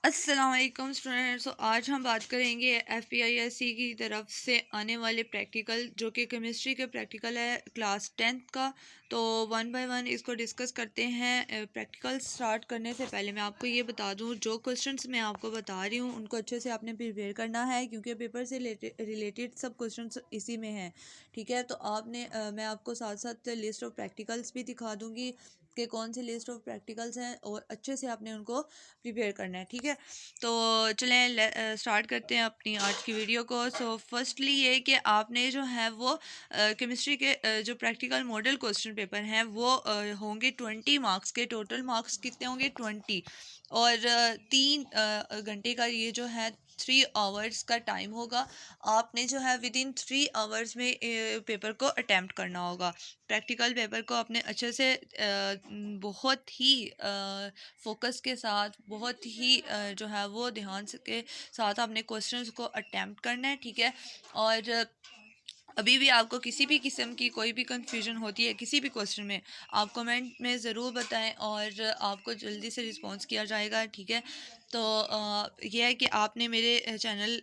अस्सलाम वालेकुम स्टूडेंट्स। तो आज हम बात करेंगे एफपीआईएससी की तरफ से आने वाले प्रैक्टिकल, जो कि केमिस्ट्री के प्रैक्टिकल है क्लास 10th का। तो वन बाय वन इसको डिस्कस करते हैं। प्रैक्टिकल स्टार्ट करने से पहले मैं आपको ये बता दूं, जो क्वेश्चंस मैं आपको बता रही हूँ उनको अच्छे से आपने प्रिपेयर करना है, क्योंकि पेपर से रिलेटेड सब क्वेश्चंस इसी में हैं। ठीक है, तो आपने मैं आपको साथ साथ लिस्ट ऑफ प्रैक्टिकल्स भी दिखा दूँगी कि कौन सी लिस्ट ऑफ प्रैक्टिकल्स हैं, और अच्छे से आपने उनको प्रिपेयर करना है। ठीक है, तो चलें स्टार्ट करते हैं अपनी आज की वीडियो को। सो फर्स्टली ये कि आपने जो है वो केमिस्ट्री के जो प्रैक्टिकल मॉडल क्वेश्चन पेपर हैं वो होंगे 20 मार्क्स के। टोटल मार्क्स कितने होंगे? 20। और 3 घंटे का ये जो है 3 आवर्स का टाइम होगा। आपने जो है विद इन 3 आवर्स में पेपर को अटैम्प्ट करना होगा। प्रैक्टिकल पेपर को आपने अच्छे से बहुत ही फोकस के साथ, बहुत ही जो है वो ध्यान के साथ आपने क्वेश्चंस को अटैम्प्ट करना है। ठीक है, और अभी भी आपको किसी भी किस्म की कोई भी कंफ्यूजन होती है किसी भी क्वेश्चन में, आप कमेंट में ज़रूर बताएं और आपको जल्दी से रिस्पॉन्स किया जाएगा। ठीक है, तो यह है कि आपने मेरे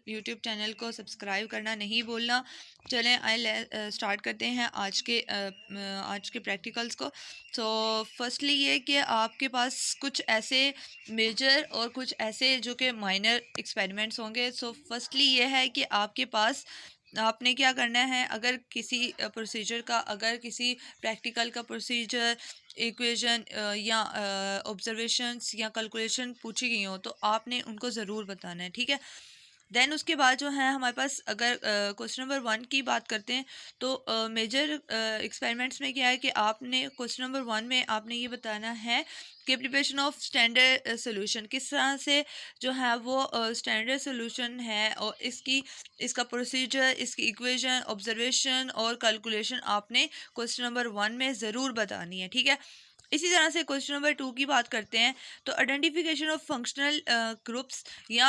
यूट्यूब चैनल को सब्सक्राइब करना नहीं भूलना। चलें स्टार्ट करते हैं आज के प्रैक्टिकल्स को। तो फर्स्टली ये कि आपके पास कुछ ऐसे मेजर और कुछ ऐसे जो कि माइनर एक्सपेरिमेंट्स होंगे। सो फर्स्टली ये है कि आपके पास आपने क्या करना है, अगर किसी प्रोसीजर का, अगर किसी प्रैक्टिकल का प्रोसीजर, इक्वेशन या ऑब्जर्वेशंस या कैलकुलेशन पूछी गई हो तो आपने उनको ज़रूर बताना है। ठीक है, देन उसके बाद जो है हमारे पास, अगर क्वेश्चन नंबर 1 की बात करते हैं तो मेजर एक्सपेरिमेंट्स में क्या है कि आपने क्वेश्चन नंबर 1 में आपने ये बताना है कि प्रिपरेशन ऑफ स्टैंडर्ड सोल्यूशन, किस तरह से जो है वो स्टैंडर्ड सोल्यूशन है और इसका प्रोसीजर, इसकी इक्वेशन, ऑब्जर्वेशन और कैलकुलेशन आपने क्वेश्चन नंबर 1 में ज़रूर बतानी है। ठीक है, इसी तरह से क्वेश्चन नंबर 2 की बात करते हैं तो आइडेंटिफिकेशन ऑफ फंक्शनल ग्रुप्स या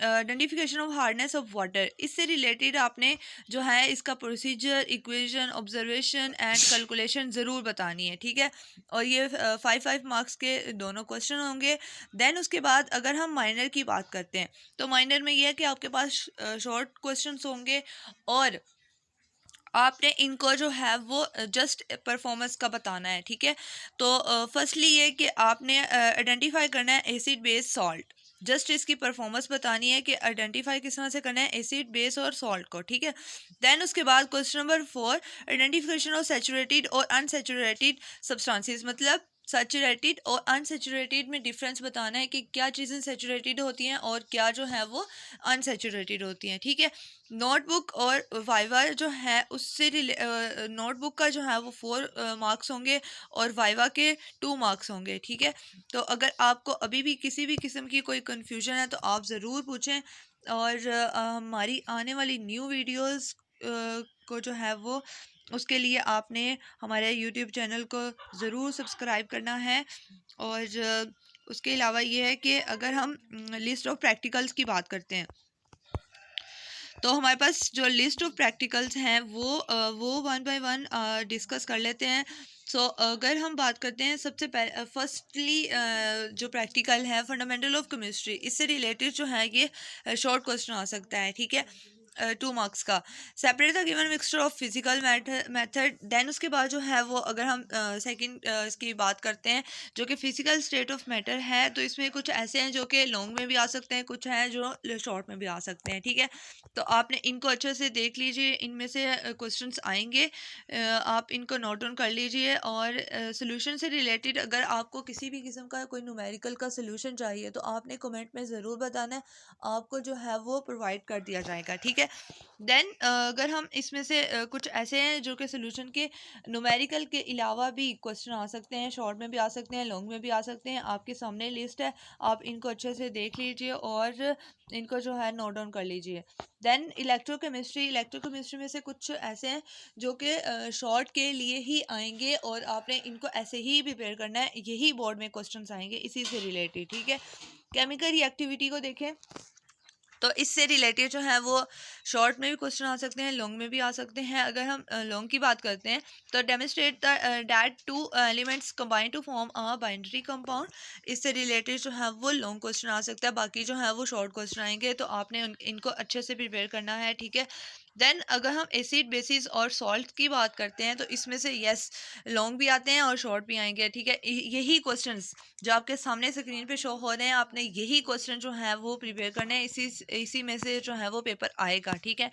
identification of hardness of water, इससे रिलेटेड आपने जो है इसका procedure, equation, observation and calculation ज़रूर बतानी है। ठीक है, और ये 5 मार्क्स के दोनों क्वेश्चन होंगे। देन उसके बाद अगर हम माइनर की बात करते हैं तो माइनर में ये है कि आपके पास शॉर्ट क्वेश्चन होंगे और आपने इनको जो है वो जस्ट परफॉर्मेंस का बताना है। ठीक है, तो फर्स्टली ये कि आपने आइडेंटिफाई करना है एसिड बेस सॉल्ट, जस्ट इसकी परफॉर्मेंस बतानी है कि आइडेंटिफाई किस तरह से करना है एसिड बेस और सॉल्ट को। ठीक है, देन उसके बाद question number 4, identification of saturated और अनसैचुरेटेड सब्सटेंसेस, मतलब सैचुरेटेड और अनसैचुरेटेड में डिफरेंस बताना है कि क्या चीज़ें सैचुरेटेड होती हैं और क्या जो है वो अनसैचुरेटेड होती हैं। ठीक है, नोटबुक और वाइवा जो है उससे नोटबुक का जो है वो 4 मार्क्स होंगे और वाइवा के 2 मार्क्स होंगे। ठीक है, तो अगर आपको अभी भी किसी भी किस्म की कोई कन्फ्यूजन है तो आप ज़रूर पूछें, और हमारी आने वाली न्यू वीडियोस को जो है वो, उसके लिए आपने हमारे यूट्यूब चैनल को ज़रूर सब्सक्राइब करना है। और उसके अलावा ये है कि अगर हम लिस्ट ऑफ प्रैक्टिकल्स की बात करते हैं तो हमारे पास जो लिस्ट ऑफ प्रैक्टिकल्स हैं वो वन बाय वन डिस्कस कर लेते हैं। सो अगर हम बात करते हैं सबसे पहले, फर्स्टली जो प्रैक्टिकल है फंडामेंटल ऑफ केमिस्ट्री, इससे रिलेटेड जो है ये शॉर्ट क्वेश्चन आ सकता है। ठीक है, 2 मार्क्स का। Separate the given mixture of physical method, then उसके बाद जो है वो, अगर हम सेकंड इसकी बात करते हैं जो कि फिजिकल स्टेट ऑफ मैटर है, तो इसमें कुछ ऐसे हैं जो कि लॉन्ग में भी आ सकते हैं, कुछ हैं जो शॉर्ट में भी आ सकते हैं। ठीक है, तो आपने इनको अच्छे से देख लीजिए, इनमें से क्वेश्चंस आएंगे, आप इनको नोट डाउन कर लीजिए। और सोल्यूशन से रिलेटेड अगर आपको किसी भी किस्म का कोई न्यूमेरिकल का सोल्यूशन चाहिए तो आपने कमेंट में ज़रूर बताना है, आपको जो है वो प्रोवाइड कर दिया जाएगा। ठीक है, देन अगर हम इसमें से कुछ ऐसे हैं जो कि सोल्यूशन के न्यूमेरिकल के अलावा भी क्वेश्चन आ सकते हैं, शॉर्ट में भी आ सकते हैं, लॉन्ग में भी आ सकते हैं, आपके सामने लिस्ट है, आप इनको अच्छे से देख लीजिए और इनको जो है नोट डाउन कर लीजिए। देन इलेक्ट्रोकेमिस्ट्री में से कुछ ऐसे हैं जो कि शॉर्ट के लिए ही आएंगे और आपने इनको ऐसे ही प्रिपेयर करना है, यही बोर्ड में क्वेश्चंस आएंगे इसी से रिलेटेड। ठीक है, केमिकल रिएक्टिविटी को देखें तो इससे रिलेटेड जो है वो शॉर्ट में भी क्वेश्चन आ सकते हैं, लॉन्ग में भी आ सकते हैं। अगर हम लॉन्ग की बात करते हैं तो demonstrate that two elements combine to form a binary compound, इससे रिलेटेड जो है वो लॉन्ग क्वेश्चन आ सकता है। बाकी जो है वो शॉर्ट क्वेश्चन आएंगे, तो आपने इनको अच्छे से प्रिपेयर करना है, ठीक है। देन अगर हम एसिड बेसिस और सॉल्ट की बात करते हैं तो इसमें से यस लॉन्ग भी आते हैं और शॉर्ट भी आएंगे, ठीक है। यही क्वेश्चंस जो आपके सामने स्क्रीन पे शो हो रहे हैं, आपने यही क्वेश्चन जो है वो प्रिपेयर करने हैं, इसी में से जो है वो पेपर आएगा, ठीक है।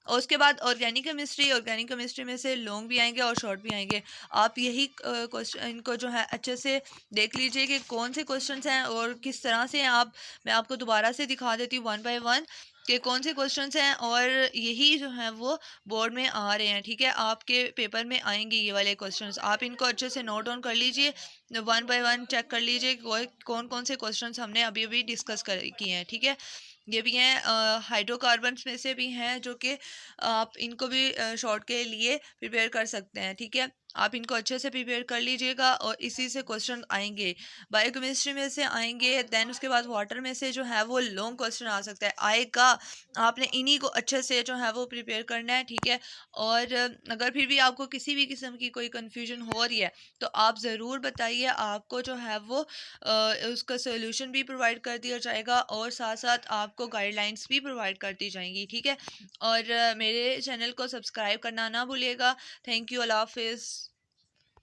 और उसके बाद ऑर्गेनिक केमिस्ट्री में से लॉन्ग भी आएंगे और शॉर्ट भी आएंगे। आप यही क्वेश्चन इनको जो है अच्छे से देख लीजिए कि कौन से क्वेश्चंस हैं और किस तरह से आप, मैं आपको दोबारा से दिखा देती हूँ वन बाय वन कि कौन से क्वेश्चंस हैं, और यही जो है वो बोर्ड में आ रहे हैं, ठीक है। आपके पेपर में आएंगे ये वाले क्वेश्चंस, आप इनको अच्छे से नोट डाउन कर लीजिए, वन बाय वन चेक कर लीजिए कौन कौन से क्वेश्चंस हमने अभी अभी डिस्कस कर किए हैं, ठीक है। ये भी हैं हाइड्रोकार्बन्स में से भी हैं जो कि आप इनको भी शॉर्ट के लिए प्रिपेयर कर सकते हैं, ठीक है। आप इनको अच्छे से प्रिपेयर कर लीजिएगा और इसी से क्वेश्चन आएंगे। बायोकेमिस्ट्री में से आएंगे, देन उसके बाद वाटर में से जो है वो लॉन्ग क्वेश्चन आ सकता है, आएगा। आपने इन्हीं को अच्छे से जो है वो प्रिपेयर करना है, ठीक है। और अगर फिर भी आपको किसी भी किस्म की कोई कन्फ्यूजन हो रही है तो आप ज़रूर बताइए, आपको जो है वो उसका सोल्यूशन भी प्रोवाइड कर दिया जाएगा और साथ साथ आपको गाइडलाइंस भी प्रोवाइड कर दी जाएंगी, ठीक है। और मेरे चैनल को सब्सक्राइब करना ना भूलिएगा। थैंक यू, अल्लाह हाफिज़।